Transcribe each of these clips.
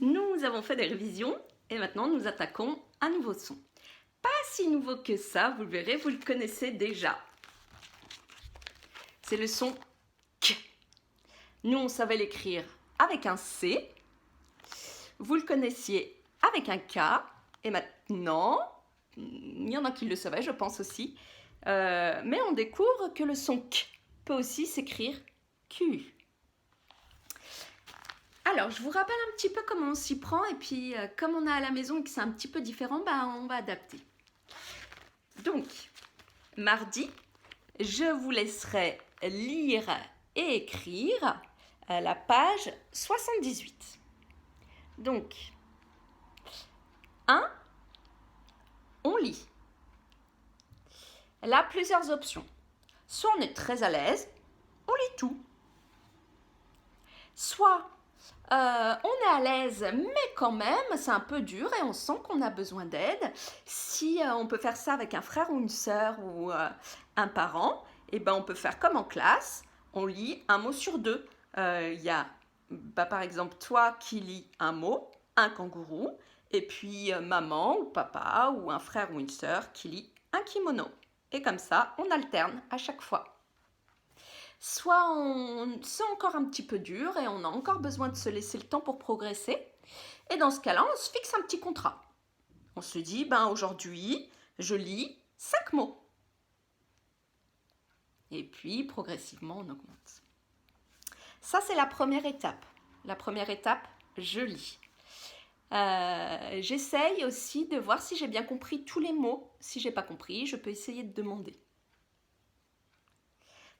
Nous avons fait des révisions et maintenant nous attaquons un nouveau son. Pas si nouveau que ça, vous le verrez, vous le connaissez déjà. C'est le son K. Nous, on savait l'écrire avec un C. Vous le connaissiez avec un K. Et maintenant, il y en a qui le savaient, je pense aussi. Mais on découvre que le son K peut aussi s'écrire Q. Alors, je vous rappelle un petit peu comment on s'y prend. Et puis, comme on est à la maison et que c'est un petit peu différent, on va adapter. Donc, mardi, je vous laisserai lire et écrire la page 78. Donc, 1, on lit. Là, plusieurs options. Soit on est très à l'aise, on lit tout. Soit on est à l'aise, mais quand même, c'est un peu dur et on sent qu'on a besoin d'aide. Si on peut faire ça avec un frère ou une sœur ou un parent, et on peut faire comme en classe, on lit un mot sur deux. Il y a par exemple toi qui lis un mot, un kangourou, et puis maman ou papa ou un frère ou une sœur qui lit un kimono. Et comme ça, on alterne à chaque fois. Soit c'est encore un petit peu dur et on a encore besoin de se laisser le temps pour progresser. Et dans ce cas-là, on se fixe un petit contrat. On se dit, aujourd'hui, je lis 5 mots. Et puis, progressivement, on augmente. Ça, c'est la première étape. La première étape, je lis. J'essaye aussi de voir si j'ai bien compris tous les mots. Si je n'ai pas compris, je peux essayer de demander.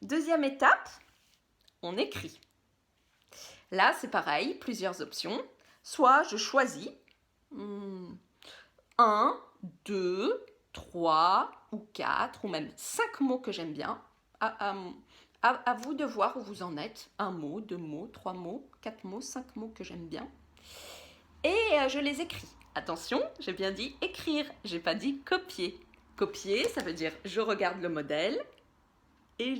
Deuxième étape, on écrit. Là, c'est pareil, plusieurs options. Soit je choisis 1, 2, 3 ou 4 ou même 5 mots que j'aime bien. À vous de voir où vous en êtes. 1 mot, 2 mots, 3 mots, 4 mots, 5 mots que j'aime bien. Et je les écris. Attention, j'ai bien dit écrire, j'ai pas dit copier. Copier, ça veut dire je regarde le modèle et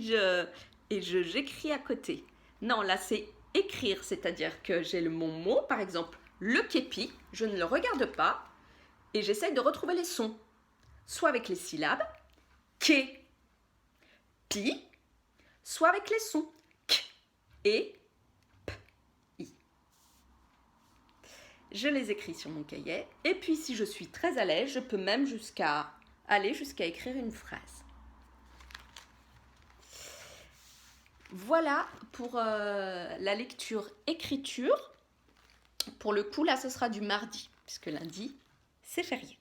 j'écris à côté. Non, là c'est écrire, c'est-à-dire que j'ai mon mot, par exemple le képi, je ne le regarde pas et j'essaye de retrouver les sons. Soit avec les syllabes, ké, pi, soit avec les sons, k et p, i. Je les écris sur mon cahier et puis si je suis très à l'aise, je peux même aller jusqu'à écrire une phrase. Voilà pour la lecture-écriture. Pour le coup, là, ce sera du mardi, puisque lundi, c'est férié.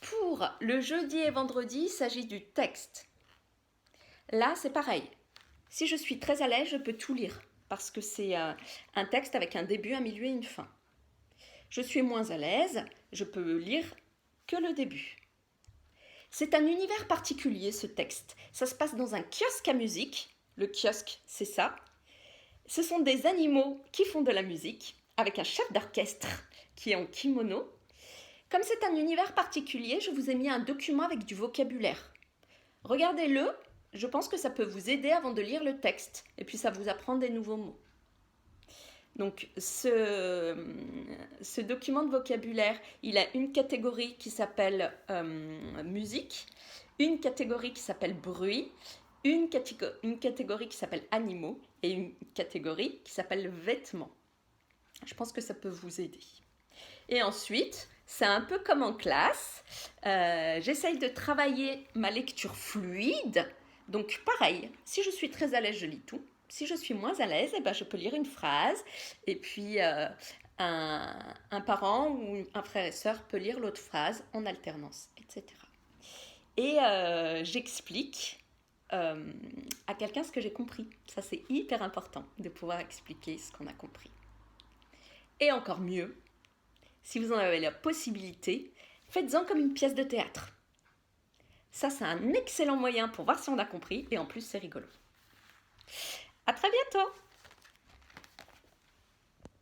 Pour le jeudi et vendredi, il s'agit du texte. Là, c'est pareil. Si je suis très à l'aise, je peux tout lire, parce que c'est un texte avec un début, un milieu et une fin. Je suis moins à l'aise, je peux lire que le début. C'est un univers particulier, ce texte. Ça se passe dans un kiosque à musique. Le kiosque, c'est ça. Ce sont des animaux qui font de la musique, avec un chef d'orchestre qui est en kimono. Comme c'est un univers particulier, je vous ai mis un document avec du vocabulaire. Regardez-le, je pense que ça peut vous aider avant de lire le texte. Et puis ça vous apprend des nouveaux mots. Donc ce document de vocabulaire, il a une catégorie qui s'appelle musique, une catégorie qui s'appelle bruit, une catégorie qui s'appelle animaux et une catégorie qui s'appelle vêtements. Je pense que ça peut vous aider. Et ensuite, c'est un peu comme en classe, j'essaye de travailler ma lecture fluide. Donc pareil, si je suis très à l'aise, je lis tout. Si je suis moins à l'aise, je peux lire une phrase et puis un parent ou un frère et sœur peut lire l'autre phrase en alternance, etc. Et j'explique à quelqu'un ce que j'ai compris. Ça, c'est hyper important de pouvoir expliquer ce qu'on a compris. Et encore mieux, si vous en avez la possibilité, faites-en comme une pièce de théâtre. Ça, c'est un excellent moyen pour voir si on a compris et en plus, c'est rigolo. À très bientôt!